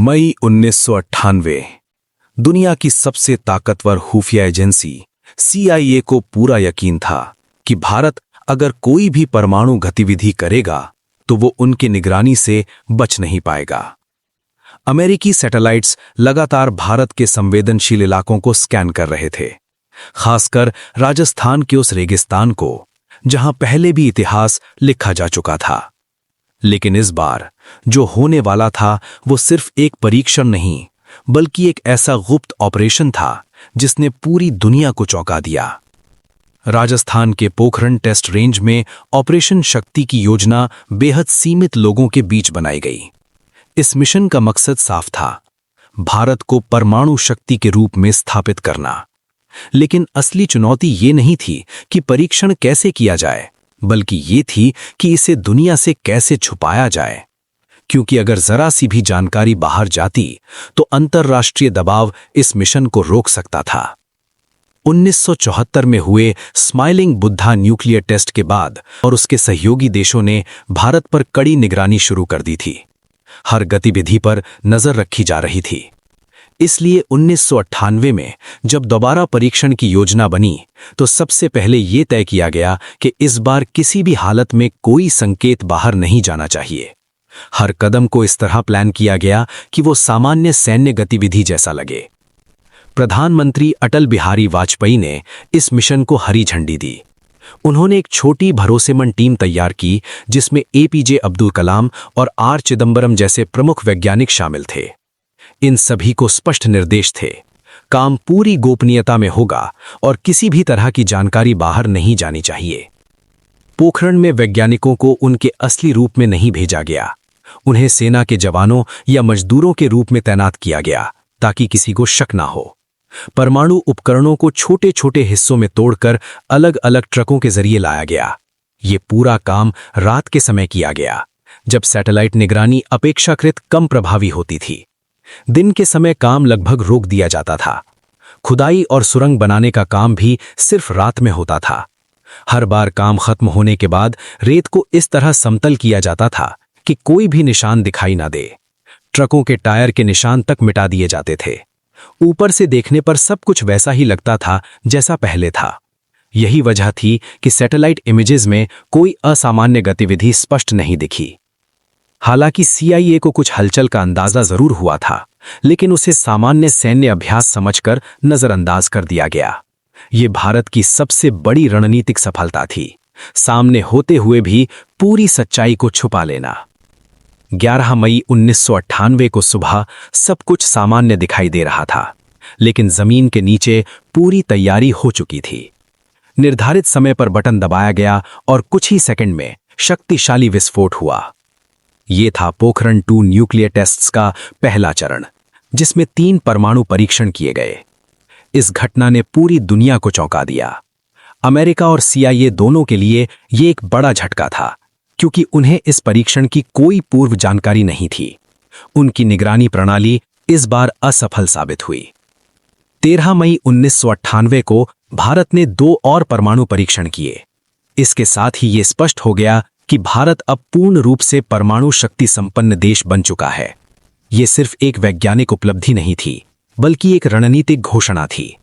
मई 1998 दुनिया की सबसे ताकतवर खुफिया एजेंसी CIA को पूरा यकीन था कि भारत अगर कोई भी परमाणु गतिविधि करेगा तो वो उनकी निगरानी से बच नहीं पाएगा। अमेरिकी सैटेलाइट्स लगातार भारत के संवेदनशील इलाकों को स्कैन कर रहे थे, खासकर राजस्थान के उस रेगिस्तान को जहां पहले भी इतिहास लिखा जा चुका था। लेकिन इस बार जो होने वाला था वो सिर्फ एक परीक्षण नहीं, बल्कि एक ऐसा गुप्त ऑपरेशन था जिसने पूरी दुनिया को चौंका दिया। राजस्थान के पोखरण टेस्ट रेंज में ऑपरेशन शक्ति की योजना बेहद सीमित लोगों के बीच बनाई गई। इस मिशन का मकसद साफ था, भारत को परमाणु शक्ति के रूप में स्थापित करना। लेकिन असली चुनौती ये नहीं थी कि परीक्षण कैसे किया जाए, बल्कि ये थी कि इसे दुनिया से कैसे छुपाया जाए, क्योंकि अगर जरा सी भी जानकारी बाहर जाती तो अंतर्राष्ट्रीय दबाव इस मिशन को रोक सकता था। 1974 में हुए स्माइलिंग बुद्धा न्यूक्लियर टेस्ट के बाद और उसके सहयोगी देशों ने भारत पर कड़ी निगरानी शुरू कर दी थी। हर गतिविधि पर नजर रखी जा रही थी। इसलिए 1998 में जब दोबारा परीक्षण की योजना बनी तो सबसे पहले यह तय किया गया कि इस बार किसी भी हालत में कोई संकेत बाहर नहीं जाना चाहिए। हर कदम को इस तरह प्लान किया गया कि वो सामान्य सैन्य गतिविधि जैसा लगे। प्रधानमंत्री अटल बिहारी वाजपेयी ने इस मिशन को हरी झंडी दी। उन्होंने एक छोटी भरोसेमंद टीम तैयार की जिसमें APJ अब्दुल कलाम और R चिदंबरम जैसे प्रमुख वैज्ञानिक शामिल थे। इन सभी को स्पष्ट निर्देश थे, काम पूरी गोपनीयता में होगा और किसी भी तरह की जानकारी बाहर नहीं जानी चाहिए। पोखरण में वैज्ञानिकों को उनके असली रूप में नहीं भेजा गया। उन्हें सेना के जवानों या मजदूरों के रूप में तैनात किया गया ताकि किसी को शक ना हो। परमाणु उपकरणों को छोटे छोटे हिस्सों में तोड़कर अलग अलग ट्रकों के जरिए लाया गया। ये पूरा काम रात के समय किया गया, जब सैटेलाइट निगरानी अपेक्षाकृत कम प्रभावी होती थी। दिन के समय काम लगभग रोक दिया जाता था। खुदाई और सुरंग बनाने का काम भी सिर्फ रात में होता था। हर बार काम खत्म होने के बाद रेत को इस तरह समतल किया जाता था कि कोई भी निशान दिखाई ना दे। ट्रकों के टायर के निशान तक मिटा दिए जाते थे। ऊपर से देखने पर सब कुछ वैसा ही लगता था जैसा पहले था। यही वजह थी कि सैटेलाइट इमेजेस में कोई असामान्य गतिविधि स्पष्ट नहीं दिखी। हालांकि CIA को कुछ हलचल का अंदाजा जरूर हुआ था, लेकिन उसे सामान्य सैन्य अभ्यास समझकर नजरअंदाज कर दिया गया। ये भारत की सबसे बड़ी रणनीतिक सफलता थी, सामने होते हुए भी पूरी सच्चाई को छुपा लेना। 11 मई 1998 को सुबह सब कुछ सामान्य दिखाई दे रहा था, लेकिन जमीन के नीचे पूरी तैयारी हो चुकी थी। निर्धारित समय पर बटन दबाया गया और कुछ ही सेकंड में शक्तिशाली विस्फोट हुआ। ये था पोखरण 2 न्यूक्लियर टेस्ट्स का पहला चरण, जिसमें 3 परमाणु परीक्षण किए गए। इस घटना ने पूरी दुनिया को चौंका दिया। अमेरिका और CIA दोनों के लिए ये एक बड़ा झटका था, क्योंकि उन्हें इस परीक्षण की कोई पूर्व जानकारी नहीं थी। उनकी निगरानी प्रणाली इस बार असफल साबित हुई। 13 मई 1998 को भारत ने 2 और परमाणु परीक्षण किए। इसके साथ ही ये स्पष्ट हो गया कि भारत अब पूर्ण रूप से परमाणु शक्ति संपन्न देश बन चुका है। ये सिर्फ एक वैज्ञानिक उपलब्धि नहीं थी, बल्कि एक रणनीतिक घोषणा थी।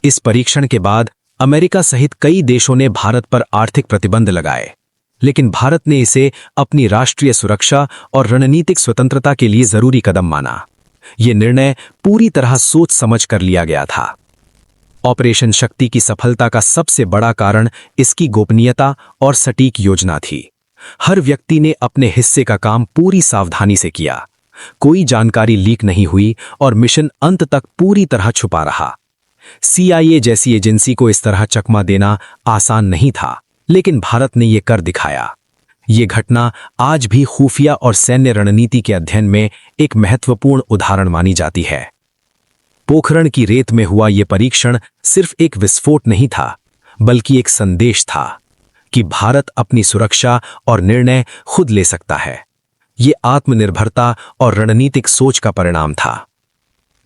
इस परीक्षण के बाद अमेरिका सहित कई देशों ने भारत पर आर्थिक प्रतिबंध लगाए, लेकिन भारत ने इसे अपनी राष्ट्रीय सुरक्षा और रणनीतिक स्वतंत्रता के लिए जरूरी कदम माना। यह निर्णय पूरी तरह सोच समझ कर लिया गया था। ऑपरेशन शक्ति की सफलता का सबसे बड़ा कारण इसकी गोपनीयता और सटीक योजना थी। हर व्यक्ति ने अपने हिस्से का काम पूरी सावधानी से किया। कोई जानकारी लीक नहीं हुई और मिशन अंत तक पूरी तरह छुपा रहा। CIA जैसी एजेंसी को इस तरह चकमा देना आसान नहीं था, लेकिन भारत ने यह कर दिखाया। ये घटना आज भी खुफिया और सैन्य रणनीति के अध्ययन में एक महत्वपूर्ण उदाहरण मानी जाती है। पोखरण की रेत में हुआ यह परीक्षण सिर्फ एक विस्फोट नहीं था, बल्कि एक संदेश था कि भारत अपनी सुरक्षा और निर्णय खुद ले सकता है। ये आत्मनिर्भरता और रणनीतिक सोच का परिणाम था।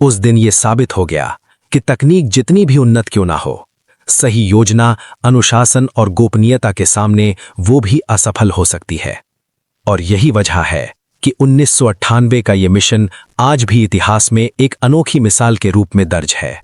उस दिन यह साबित हो गया कि तकनीक जितनी भी उन्नत क्यों ना हो, सही योजना, अनुशासन और गोपनीयता के सामने वो भी असफल हो सकती है। और यही वजह है कि 1998 का ये मिशन आज भी इतिहास में एक अनोखी मिसाल के रूप में दर्ज है।